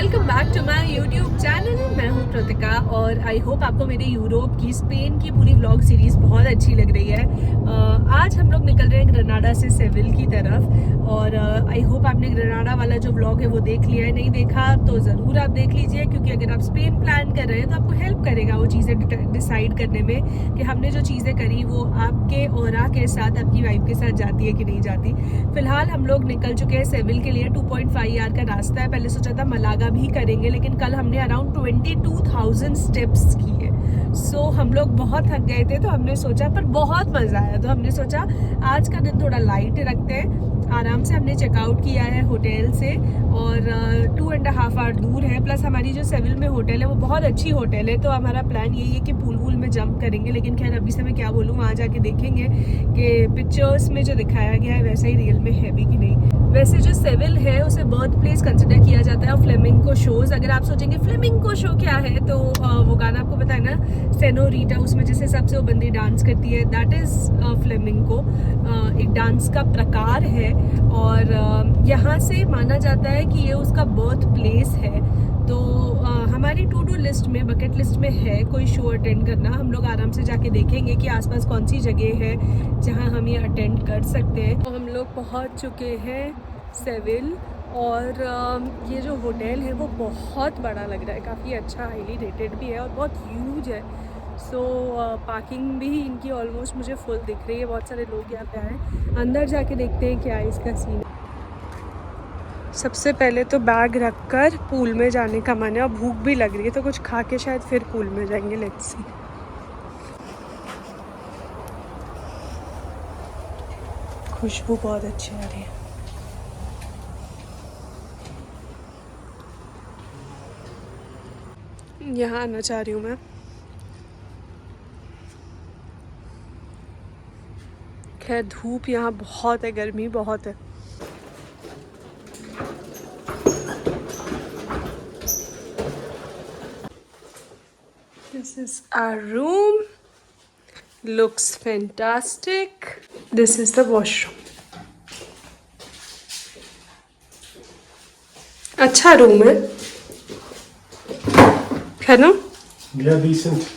Welcome back to my YouTube channel. मैं हूं कृतिका और आई होप आपको मेरे यूरोप की स्पेन की पूरी व्लॉग सीरीज़ बहुत अच्छी लग रही है। आज हम लोग निकल रहे हैं ग्रेनाडा से सेविल की तरफ और आई होप आपने ग्रेनाडा वाला जो व्लॉग है वो देख लिया है। नहीं देखा तो ज़रूर आप देख लीजिए, क्योंकि अगर आप स्पेन प्लान कर रहे हैं तो आपको हेल्प करेगा वो चीज़ें डिसाइड करने में कि हमने जो चीज़ें करी वो आपके ऑरा के साथ, आपकी वाइफ के साथ जाती है कि नहीं जाती। फिलहाल हम लोग निकल चुके हैं सेविल के लिए। 2.5 आवर का रास्ता है। पहले सोचा था मलागा भी करेंगे, लेकिन कल हमने अराउंड 22,000 स्टेप्स किए। सो हम लोग बहुत थक गए थे, तो हमने सोचा, पर बहुत मज़ा आया, तो हमने सोचा आज का दिन थोड़ा लाइट रखते हैं। आराम से हमने चेकआउट किया है होटल से और 2.5 आवर दूर है। प्लस हमारी जो सेविल में होटल है वो बहुत अच्छी होटल है, तो हमारा प्लान यही है कि पूल वूल में जंप करेंगे। लेकिन खैर अभी से मैं क्या बोलूँ, वहाँ जाके देखेंगे कि पिक्चर्स में जो दिखाया गया है वैसा ही रियल में है भी कि नहीं। वैसे जो सेविल है उसे बर्थ प्लेस कंसिडर किया जाता है फ्लेमिंगो शोज़। अगर आप सोचेंगे फ्लेमिंगो शो क्या है, तो वो गाना आपको पता है ना, सेनोरिटा, उसमें जैसे सबसे वो बंदी डांस करती है, दैट इज़ फ्लेमिंगो। एक डांस का प्रकार है और यहाँ से माना जाता है कि ये उसका बर्थ प्लेस है। तो हमारी टू डू लिस्ट में, बकेट लिस्ट में है कोई शो अटेंड करना। हम लोग आराम से जाके देखेंगे कि आसपास कौन सी जगह है जहाँ हम ये अटेंड कर सकते हैं। तो हम लोग पहुँच चुके हैं सेविल और ये जो होटल है वो बहुत बड़ा लग रहा है, काफ़ी अच्छा, हाईली रेटेड भी है और बहुत ह्यूज है। सो पार्किंग भी इनकी ऑलमोस्ट मुझे फुल दिख रही है। बहुत सारे लोग यहाँ पे आए। अंदर जाके देखते हैं क्या है इसका सीन। सबसे पहले तो बैग रखकर पूल में जाने का मन है और भूख भी लग रही है, तो कुछ खा के शायद फिर पूल में जाएंगे। Let's see. खुशबू बहुत अच्छी आ रही है। यहाँ आना चाह रही हूँ मैं। खैर धूप यहाँ बहुत है, गर्मी बहुत है। This is our room. Looks fantastic. This is the washroom. अच्छा रूम है ना? Yeah, decent.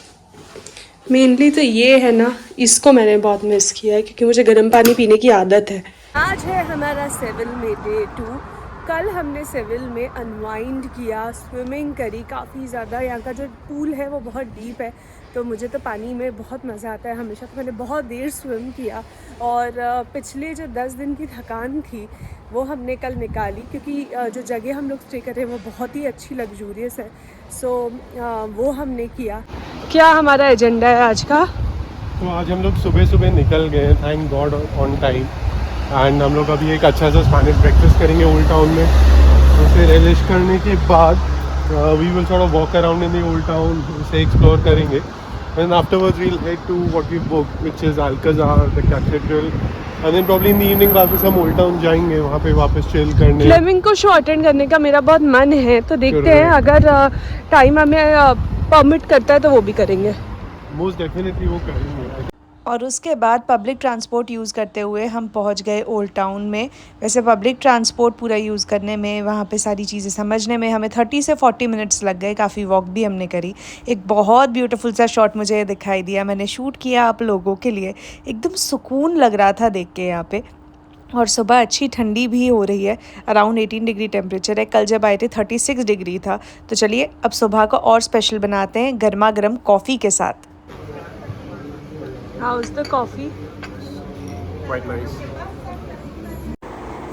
मेनली तो ये है ना, इसको मैंने बहुत मिस किया है क्योंकि मुझे गर्म पानी पीने की आदत है। आज है हमारा सेविल में डे 2। कल हमने सेविल में अनवाइंड किया, स्विमिंग करी काफ़ी ज़्यादा। यहाँ का जो पूल है वो बहुत डीप है, तो मुझे तो पानी में बहुत मज़ा आता है हमेशा। तो मैंने बहुत देर स्विम किया और पिछले जो 10 दिन की थकान थी वो हमने कल निकाली, क्योंकि जो जगह हम लोग स्टे कर रहे हैं वो बहुत ही अच्छी लग्जूरियस है। सो वो हमने किया। क्या हमारा एजेंडा है आज का? तो आज हम लोग सुबह सुबह निकल गए, thank God, on time. And हम लोग अभी एक अच्छा सा स्पैनिश ब्रेकफास्ट करेंगे ओल्ड टाउन में। तो फिर रेलिश करने के बाद we will sort of walk around in the old town, उसे एक्सप्लोर करेंगे। And afterwards we will head to what we book, which is Alcazar, the cathedral. And then probably in the evening वापस हम old town जाएंगे, वहाँ पे वापस chill करने। Flamingo show attend करने का मेरा बहुत मन है, तो देखते हैं अगर टाइम हमें परमिट करता है तो वो भी करेंगे। मोस्ट डेफिनेटली वो करेंगे। और उसके बाद पब्लिक ट्रांसपोर्ट यूज़ करते हुए हम पहुंच गए ओल्ड टाउन में। वैसे पब्लिक ट्रांसपोर्ट पूरा यूज़ करने में, वहाँ पे सारी चीज़ें समझने में हमें 30 से 40 मिनट्स लग गए। काफ़ी वॉक भी हमने करी। एक बहुत ब्यूटीफुल सा शॉट मुझे दिखाई दिया, मैंने शूट किया आप लोगों के लिए। एकदम सुकून लग रहा था देख के यहाँ पे। और सुबह अच्छी ठंडी भी हो रही है, अराउंड 18 डिग्री टेम्परेचर है। कल जब आए थे 36 डिग्री था। तो चलिए अब सुबह को और स्पेशल बनाते हैं गर्मा गर्म कॉफ़ी के साथ। How's the coffee? Quite nice.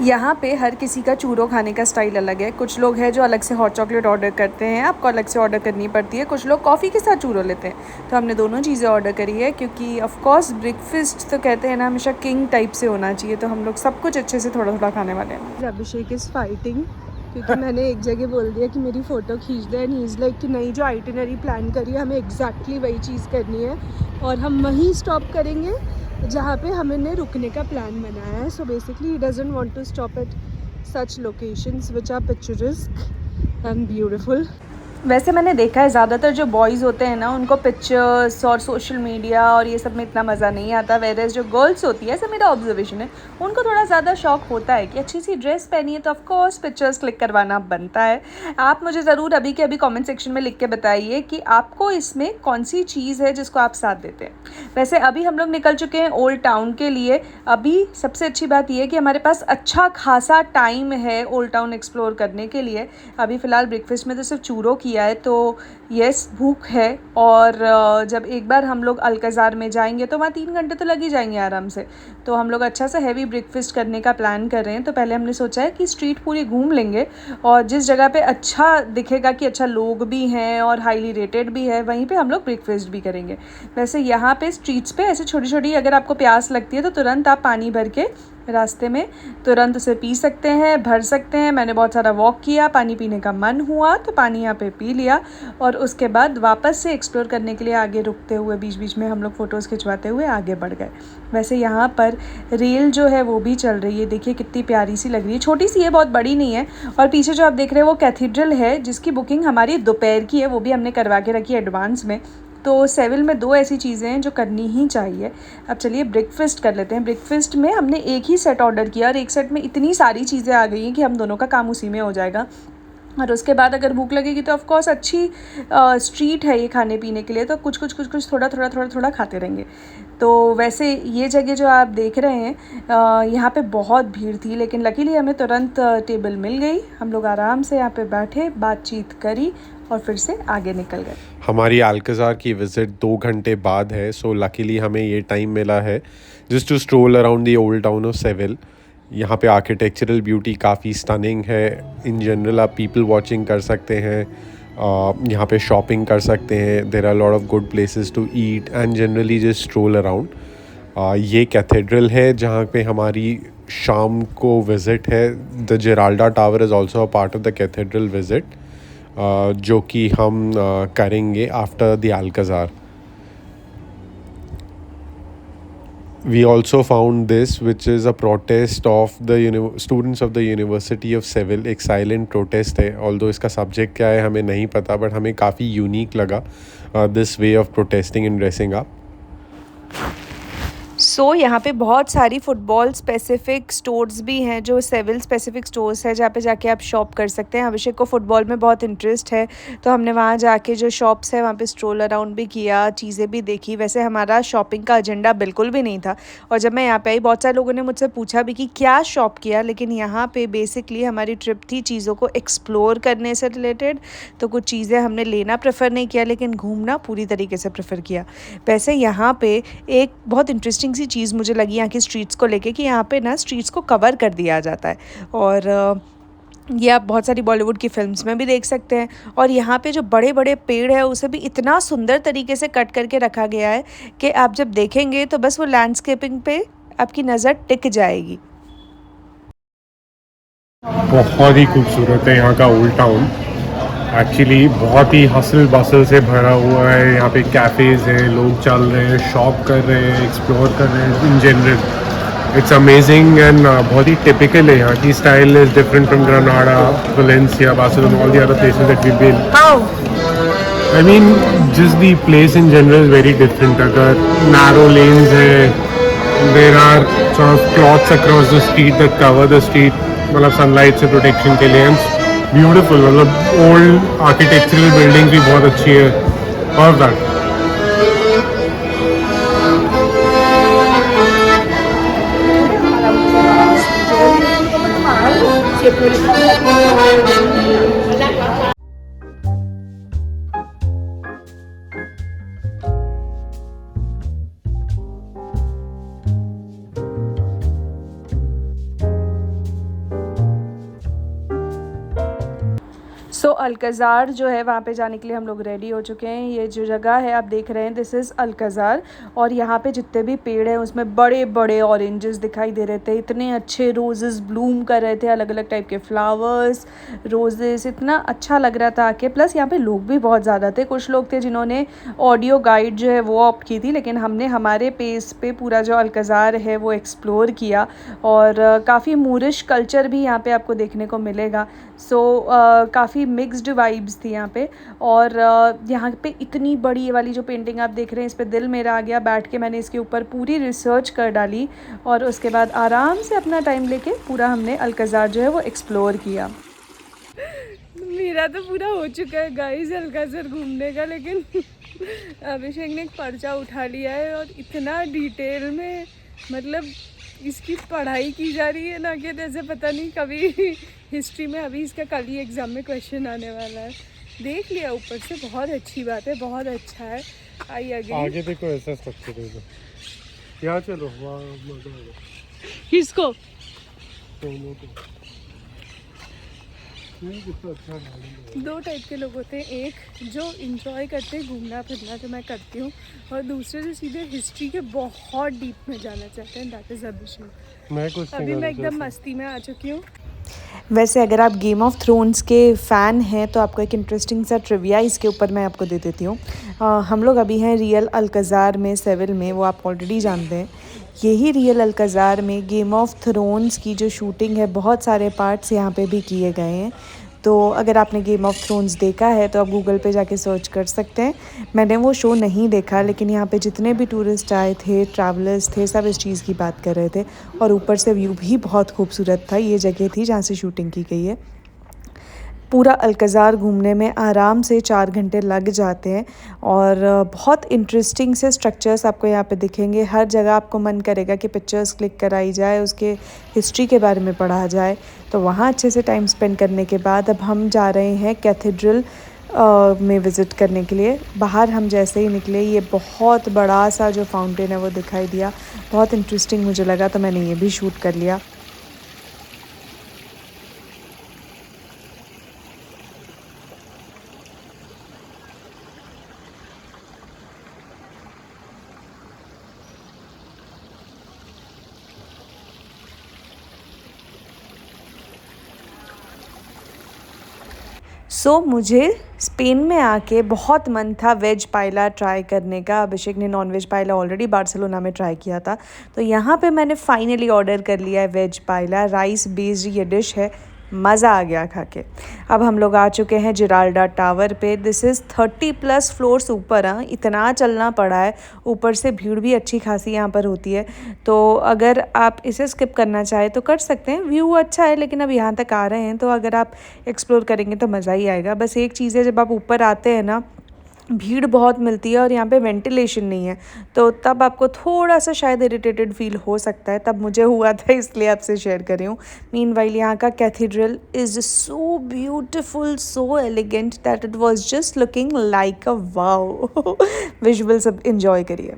यहाँ पे हर किसी का चूरो खाने का स्टाइल अलग है। कुछ लोग हैं जो अलग से हॉट चॉकलेट ऑर्डर करते हैं, आपको अलग से ऑर्डर करनी पड़ती है। कुछ लोग कॉफ़ी के साथ चूरो लेते हैं, तो हमने दोनों चीज़ें ऑर्डर करी है, क्योंकि ऑफ कोर्स ब्रेकफास्ट तो कहते हैं ना हमेशा किंग टाइप से होना चाहिए, तो हम लोग सब कुछ अच्छे से थोड़ा थोड़ा खाने वाले हैं। अभिषेक इज़ फाइटिंग क्योंकि मैंने एक जगह बोल दिया कि मेरी फ़ोटो खींच दे, एंड ही इज़ लाइक कि नहीं, जो आइटिनरी प्लान करी है हमें एग्जैक्टली वही चीज़ करनी है और हम वहीं स्टॉप करेंगे जहाँ पे हमने रुकने का प्लान बनाया है। So basically he doesn't want to stop at such locations which are picturesque and beautiful. वैसे मैंने देखा है ज़्यादातर जो बॉयज़ होते हैं ना उनको पिक्चर्स और सोशल मीडिया और ये सब में इतना मज़ा नहीं आता, वेरेज जो गर्ल्स होती है, ऐसा मेरा ऑब्जर्वेशन है, उनको थोड़ा ज़्यादा शौक होता है कि अच्छी सी ड्रेस पहनी है तो ऑफ कोर्स पिक्चर्स क्लिक करवाना बनता है। आप मुझे ज़रूर अभी के अभी कमेंट सेक्शन में लिख के बताइए कि आपको इसमें कौन सी चीज़ है जिसको आप साथ देते हैं। वैसे अभी हम लोग निकल चुके हैं ओल्ड टाउन के लिए। अभी सबसे अच्छी बात यह है कि हमारे पास अच्छा खासा टाइम है ओल्ड टाउन एक्सप्लोर करने के लिए। अभी फ़िलहाल ब्रेकफास्ट में तो सिर्फ चूरो किया है, तो यस भूख है। और जब एक बार हम लोग अल्कज़ार में जाएंगे तो वहाँ 3 घंटे तो लग ही जाएंगे आराम से। तो हम लोग अच्छा सा हैवी ब्रेकफास्ट करने का प्लान कर रहे हैं। तो पहले हमने सोचा है कि स्ट्रीट पूरी घूम लेंगे और जिस जगह पे अच्छा दिखेगा कि अच्छा लोग भी हैं और हाईली रेटेड भी है, वहीं पे हम लोग ब्रेकफास्ट भी करेंगे। वैसे यहाँ पे स्ट्रीट्स पे ऐसे छोटी छोटी अगर आपको प्यास लगती है तो तुरंत आप पानी भर के रास्ते में तुरंत उसे पी सकते हैं, भर सकते हैं। मैंने बहुत सारा वॉक किया, पानी पीने का मन हुआ तो पानी यहाँ पे पी लिया और उसके बाद वापस से एक्सप्लोर करने के लिए आगे रुकते हुए बीच बीच में हम लोग फ़ोटोज़ खिंचवाते हुए आगे बढ़ गए। वैसे यहाँ पर रेल जो है वो भी चल रही है, देखिए कितनी प्यारी सी लग रही है, छोटी सी है, बहुत बड़ी नहीं है। और पीछे जो आप देख रहे हैं वो कैथीड्रल है जिसकी बुकिंग हमारी दोपहर की है, वो भी हमने करवा के रखी है एडवांस में। तो सेविल में 2 ऐसी चीज़ें हैं जो करनी ही चाहिए। अब चलिए ब्रेकफास्ट कर लेते हैं। ब्रेकफास्ट में हमने एक ही सेट ऑर्डर किया और एक सेट में इतनी सारी चीज़ें आ गई हैं कि हम दोनों का काम उसी में हो जाएगा। और उसके बाद अगर भूख लगेगी तो ऑफ कोर्स अच्छी स्ट्रीट है ये खाने पीने के लिए, तो कुछ थोड़ा खाते रहेंगे। तो वैसे ये जगह जो आप देख रहे हैं यहाँ पे बहुत भीड़ थी, लेकिन लकीली हमें तुरंत टेबल मिल गई। हम लोग आराम से यहाँ पे बैठे, बातचीत करी और फिर से आगे निकल गए। हमारी अल्कज़ार की विज़िट 2 घंटे बाद है, सो लकीली हमें ये टाइम मिला है just to stroll around the old town of Seville. यहाँ पे आर्किटेक्चरल ब्यूटी काफ़ी स्टनिंग है। इन जनरल आप पीपल वॉचिंग कर सकते हैं, यहाँ पे शॉपिंग कर सकते हैं। There are lot of good places to eat and generally just stroll around. ये कैथेड्रल है जहाँ पे हमारी शाम को विज़िट है। The Giralda tower is also a part of the cathedral visit, जो कि हम करेंगे after the Alcazar. We also found this, which is a protest of the students of the University of Seville. एक silent protest है, although इसका subject क्या है हमें नहीं पता, but हमें काफ़ी unique लगा this way of protesting and dressing up. सो यहाँ पे बहुत सारी फ़ुटबॉल स्पेसिफ़िक स्टोर्स भी हैं, जो सेविल स्पेसिफ़िक स्टोर्स है जहाँ पे जाके आप शॉप कर सकते हैं। अभिषेक को फ़ुटबॉल में बहुत इंटरेस्ट है, तो हमने वहाँ जाके जो शॉप्स है वहाँ पे स्ट्रोल अराउंड भी किया, चीज़ें भी देखी। वैसे हमारा शॉपिंग का एजेंडा बिल्कुल भी नहीं था, और जब मैं यहाँ पे आई बहुत सारे लोगों ने मुझसे पूछा भी कि क्या शॉप किया, लेकिन यहाँ पे बेसिकली हमारी ट्रिप थी चीज़ों को एक्सप्लोर करने से रिलेटेड। तो कुछ चीज़ें हमने लेना प्रेफर नहीं किया, लेकिन घूमना पूरी तरीके से प्रेफर किया। वैसे यहाँ पे एक बहुत इंटरेस्टिंग सी चीज़ मुझे लगी यहाँ की स्ट्रीट्स को लेके कि यहाँ पे ना स्ट्रीट्स को कवर कर दिया जाता है, और ये आप बहुत सारी बॉलीवुड की फिल्म्स में भी देख सकते हैं। और यहाँ पे जो बड़े बड़े पेड़ है उसे भी इतना सुंदर तरीके से कट करके रखा गया है कि आप जब देखेंगे तो बस वो लैंडस्केपिंग पे आपकी नज़र टिक जाएगी। बहुत ही खूबसूरत है यहाँ का ओल्ड टाउन। एक्चुअली बहुत ही हसल बसल से भरा हुआ है। यहाँ पे कैफ़ेज़ हैं, लोग चल रहे हैं, शॉप कर रहे हैं, एक्सप्लोर कर रहे हैं। In general it's amazing and बहुत ही टिपिकल है। यहाँ की style is different from Granada, Valencia, Barcelona, all the other places that we been. I mean just the place in general is very different. अगर narrow lanes है, there are sort of clothes across the street that cover the street, मतलब sunlight से protection के लिए। Beautiful, मतलब old architectural building भी बहुत अच्छी है। और दैट सो अल्कज़ार जो है वहाँ पे जाने के लिए हम लोग रेडी हो चुके हैं। ये जो जगह है आप देख रहे हैं, दिस इज़ अल्कज़ार। और यहाँ पे जितने भी पेड़ हैं उसमें बड़े बड़े ऑरेंजेस दिखाई दे रहे थे, इतने अच्छे रोजेस ब्लूम कर रहे थे, अलग अलग टाइप के फ्लावर्स, रोजेस, इतना अच्छा लग रहा था आके। प्लस यहाँ पे लोग भी बहुत ज़्यादा थे। कुछ लोग थे जिन्होंने ऑडियो गाइड जो है वो ऑप्ट की थी, लेकिन हमने हमारे पेस पे पूरा जो अल्कज़ार है वो एक्सप्लोर किया। और काफ़ी मूरिश कल्चर भी यहाँ पे आपको देखने को मिलेगा। सो काफ़ी मिक्स्ड वाइब्स थी यहाँ पे। और यहाँ पे इतनी बड़ी ये वाली जो पेंटिंग आप देख रहे हैं, इस पे दिल मेरा आ गया। बैठ के मैंने इसके ऊपर पूरी रिसर्च कर डाली और उसके बाद आराम से अपना टाइम लेके पूरा हमने अल्कज़ार जो है वो एक्सप्लोर किया। मेरा तो पूरा हो चुका है गाइस अल्कज़र घूमने का, लेकिन अभिषेक ने एक पर्चा उठा लिया है और इतना डिटेल में मतलब इसकी पढ़ाई की जा रही है ना कि जैसे पता नहीं कभी हिस्ट्री में, अभी इसका कल ही एग्ज़ाम में क्वेश्चन आने वाला है। देख लिया ऊपर से, बहुत अच्छी बात है, बहुत अच्छा है। आगे देखो ऐसा स्ट्रक्चर है। यहाँ चलो, वहाँ मजा आएगा। किसको? कितना अच्छा है। दो टाइप के लोग होते हैं, एक जो इंजॉय करते हैं घूमना फिरना, जो मैं करती हूँ, और दूसरे जो सीधे हिस्ट्री के बहुत डीप में जाना चाहते हैं, दैट इज़ अभिषेक। अभी मैं एकदम मस्ती में आ चुकी हूँ। वैसे अगर आप गेम ऑफ थ्रोन्स के फ़ैन हैं तो आपको एक इंटरेस्टिंग सा ट्रिविया इसके ऊपर मैं आपको दे देती हूँ। हम लोग अभी हैं रियल अल्कज़ार में, सेविल में, वो आप ऑलरेडी जानते हैं। यही रियल अल्कज़ार में गेम ऑफ थ्रोन्स की जो शूटिंग है, बहुत सारे पार्ट्स यहाँ पे भी किए गए हैं। तो अगर आपने गेम ऑफ थ्रोन्स देखा है तो आप गूगल पे जाके सर्च कर सकते हैं। मैंने वो शो नहीं देखा, लेकिन यहाँ पे जितने भी टूरिस्ट आए थे, ट्रैवलर्स थे, सब इस चीज़ की बात कर रहे थे। और ऊपर से व्यू भी बहुत खूबसूरत था। ये जगह थी जहाँ से शूटिंग की गई है। पूरा अल्कज़ार घूमने में आराम से 4 घंटे लग जाते हैं और बहुत इंटरेस्टिंग से स्ट्रक्चर्स आपको यहाँ पे दिखेंगे। हर जगह आपको मन करेगा कि पिक्चर्स क्लिक कराई जाए, उसके हिस्ट्री के बारे में पढ़ा जाए। तो वहाँ अच्छे से टाइम स्पेंड करने के बाद अब हम जा रहे हैं कैथेड्रल में विज़िट करने के लिए। बाहर हम जैसे ही निकले, ये बहुत बड़ा सा जो फाउंटेन है वो दिखाई दिया। बहुत इंटरेस्टिंग मुझे लगा, तो मैंने ये भी शूट कर लिया। मुझे स्पेन में आके बहुत मन था वेज पायला ट्राई करने का। अभिषेक ने नॉन वेज पायला ऑलरेडी बार्सिलोना में ट्राई किया था, तो यहाँ पे मैंने फाइनली ऑर्डर कर लिया है वेज पायला। राइस बेस्ड ये डिश है, मज़ा आ गया खा के। अब हम लोग आ चुके हैं जिराल्डा टावर पे। दिस इज़ 30+ फ्लोर्स ऊपर। इतना चलना पड़ा है, ऊपर से भीड़ भी अच्छी खासी यहाँ पर होती है। तो अगर आप इसे स्किप करना चाहें तो कर सकते हैं। व्यू अच्छा है, लेकिन अब यहाँ तक आ रहे हैं तो अगर आप एक्सप्लोर करेंगे तो मज़ा ही आएगा। बस एक चीज़ है, जब आप ऊपर आते हैं ना, भीड़ बहुत मिलती है और यहाँ पे वेंटिलेशन नहीं है, तो तब आपको थोड़ा सा शायद इरिटेटेड फील हो सकता है। तब मुझे हुआ था, इसलिए आपसे शेयर कर रही हूँ। मीनवाइल यहाँ का cathedral is so beautiful, so elegant that it was just looking like a wow. Visual सब इंजॉय करिए।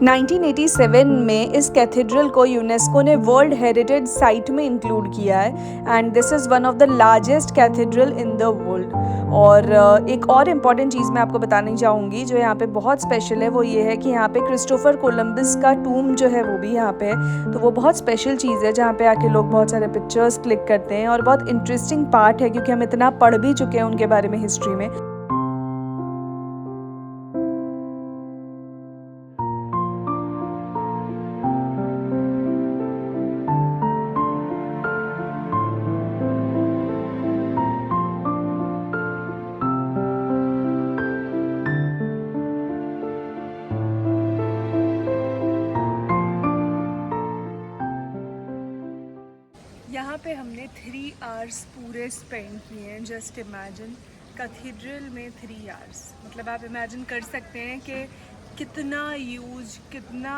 1987 में इस कैथेड्रल को यूनेस्को ने वर्ल्ड हेरिटेज साइट में इंक्लूड किया है and this is one of the largest cathedral in the world. और एक और इम्पॉर्टेंट चीज़ मैं आपको बतानी चाहूँगी जो यहाँ पे बहुत स्पेशल है, वो ये है कि यहाँ पे क्रिस्टोफर कोलंबस का टूम जो है वो भी यहाँ पे है। तो वो बहुत स्पेशल चीज़ है जहाँ पे आके लोग बहुत सारे पिक्चर्स क्लिक करते हैं और बहुत इंटरेस्टिंग पार्ट है, क्योंकि हम इतना पढ़ भी चुके हैं उनके बारे में हिस्ट्री में। यहाँ पे हमने 3 आवर्स पूरे स्पेंड किए हैं। जस्ट इमेजिन, कैथेड्रल में 3 आवर्स, मतलब आप इमेजिन कर सकते हैं कि कितना यूज, कितना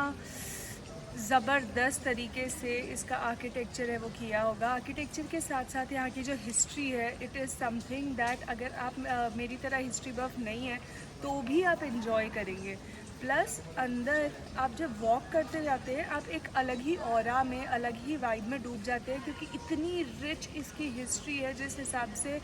ज़बरदस्त तरीके से इसका आर्किटेक्चर है वो किया होगा। आर्किटेक्चर के साथ साथ यहाँ की जो हिस्ट्री है, इट इज़ समथिंग दैट अगर आप मेरी तरह हिस्ट्री बफ नहीं है तो भी आप इन्जॉय करेंगे। प्लस अंदर आप जब वॉक करते जाते हैं, आप एक अलग ही ऑरा में, अलग ही वाइब में डूब जाते हैं, क्योंकि इतनी रिच इसकी हिस्ट्री है। जिस हिसाब से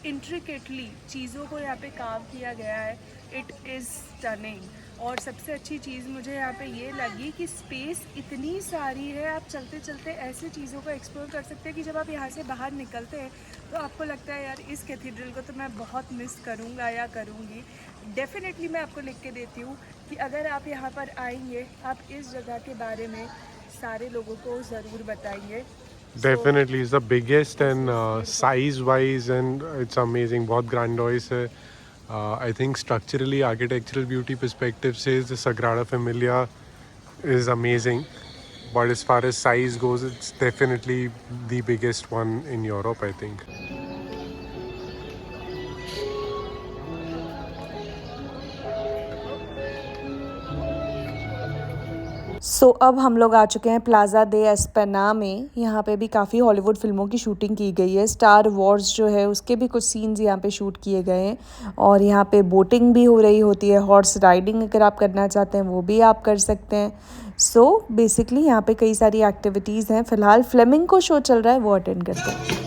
इंट्रिकेटली चीज़ों को यहाँ पे कार्व किया गया है, इट इज़ स्टनिंग। और सबसे अच्छी चीज़ मुझे यहाँ पे ये लगी कि स्पेस इतनी सारी है, आप चलते चलते ऐसी चीज़ों को एक्सप्लोर कर सकते हैं कि जब आप यहाँ से बाहर निकलते हैं तो आपको लगता है यार इस कैथीड्रल को तो मैं बहुत मिस करूँगा या करूँगी। डेफिनेटली मैं आपको लिख के देती हूँ कि अगर आप यहाँ पर आएंगे, आप इस जगह के बारे में सारे लोगों को ज़रूर बताइए। Definitely, it's the biggest and size-wise, and it's amazing. बहुत grandiose है. I think structurally, architectural beauty perspective says the Sagrada Familia is amazing. But as far as size goes, it's definitely the biggest one in Europe, I think. सो अब हम लोग आ चुके हैं plaza दे एस्पेना में। यहाँ पे भी काफ़ी हॉलीवुड फिल्मों की शूटिंग की गई है। स्टार वॉर्स जो है उसके भी कुछ सीन्स यहाँ पे शूट किए गए हैं। और यहाँ पे बोटिंग भी हो रही होती है, हॉर्स राइडिंग अगर आप करना चाहते हैं वो भी आप कर सकते हैं। सो बेसिकली यहाँ पे कई सारी एक्टिविटीज़ हैं। फ़िलहाल फ्लेमिंगो शो चल रहा है, वो अटेंड करते हैं।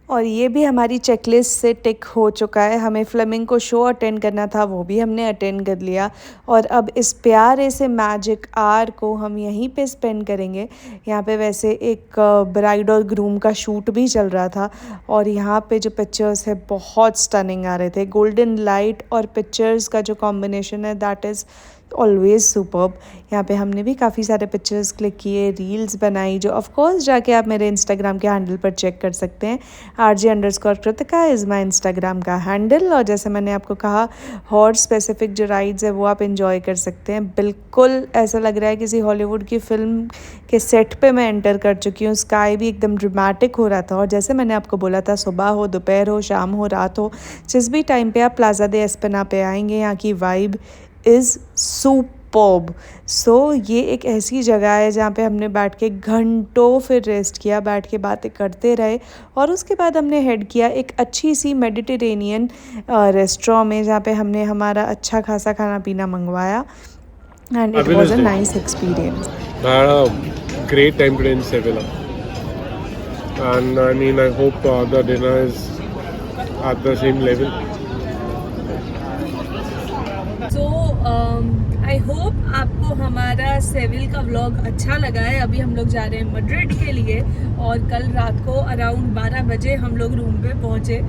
और ये भी हमारी चेकलिस्ट से टिक हो चुका है। हमें फ्लेमिंगो शो अटेंड करना था, वो भी हमने अटेंड कर लिया। और अब इस प्यारे से मैजिक आवर को हम यहीं पे स्पेंड करेंगे। यहाँ पे वैसे एक ब्राइड और ग्रूम का शूट भी चल रहा था और यहाँ पे जो पिक्चर्स है बहुत स्टनिंग आ रहे थे। गोल्डन लाइट और पिक्चर्स का जो कॉम्बिनेशन है दैट इज़ ऑलवेज सुपर्ब। यहाँ पे हमने भी काफ़ी सारे पिक्चर्स क्लिक किए, रील्स बनाई, जो ऑफ कोर्स जाके आप मेरे इंस्टाग्राम के हैंडल पर चेक कर सकते हैं। RJ_कृतिका इज़ माई इंस्टाग्राम का हैंडल। और जैसे मैंने आपको कहा, हॉर्स स्पेसिफिक जो राइड्स है वो आप इंजॉय कर सकते हैं। बिल्कुल ऐसा लग रहा है किसी हॉलीवुड की फ़िल्म के सेट पे मैं एंटर कर चुकी हूँ। स्काई भी एकदम ड्रामेटिक हो रहा था। और जैसे मैंने आपको बोला था, सुबह हो, दोपहर हो, शाम हो, रात हो, जिस भी टाइम पे आप प्लाज़ा दे एस्पेना पे आएंगे, यहाँ की वाइब इज़ सुपर्ब। सो ये एक ऐसी जगह है जहाँ पे हमने बैठ के घंटों फिर रेस्ट किया, बैठ के बातें करते रहे। और उसके बाद हमने हेड किया एक अच्छी सी मेडिटेरेनियन रेस्टोरेंट में, जहाँ पे हमने हमारा अच्छा खासा खाना पीना मंगवाया। And it was a nice experience. Great time today in Sevilla, and I mean, I hope the dinner is at the same level. So I hope आपको हमारा सेविल का व्लॉग अच्छा लगा है। अभी हम लोग जा रहे हैं मैड्रिड के लिए और कल रात को अराउंड 12 बजे हम लोग रूम पे पहुँचे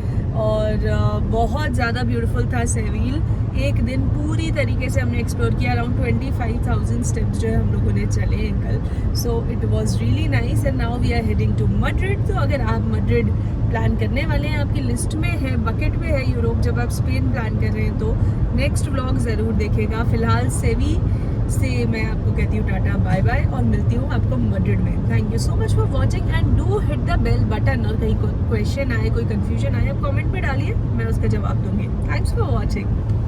और बहुत ज़्यादा ब्यूटीफुल था सेविल। एक दिन पूरी तरीके से हमने एक्सप्लोर किया। अराउंड 25,000 स्टेप्स जो है हम लोगों ने चले हैं कल। So it was really nice and now we are heading to Madrid. तो अगर आप मैड्रिड प्लान करने वाले हैं, आपकी लिस्ट में है, बकेट में है यूरोप, जब आप स्पेन प्लान कर रहे हैं तो नेक्स्ट व्लॉग ज़रूर देखेगा। फ़िलहाल सेवी से मैं आपको कहती हूँ टाटा बाय बाय और मिलती हूँ आपको मैड्रिड में। Thank you so much for watching and do hit the bell button. और कहीं कोई क्वेश्चन आए, कोई कन्फ्यूजन आए, आप कमेंट में डालिए, मैं उसका जवाब दूँगी। Thanks for watching.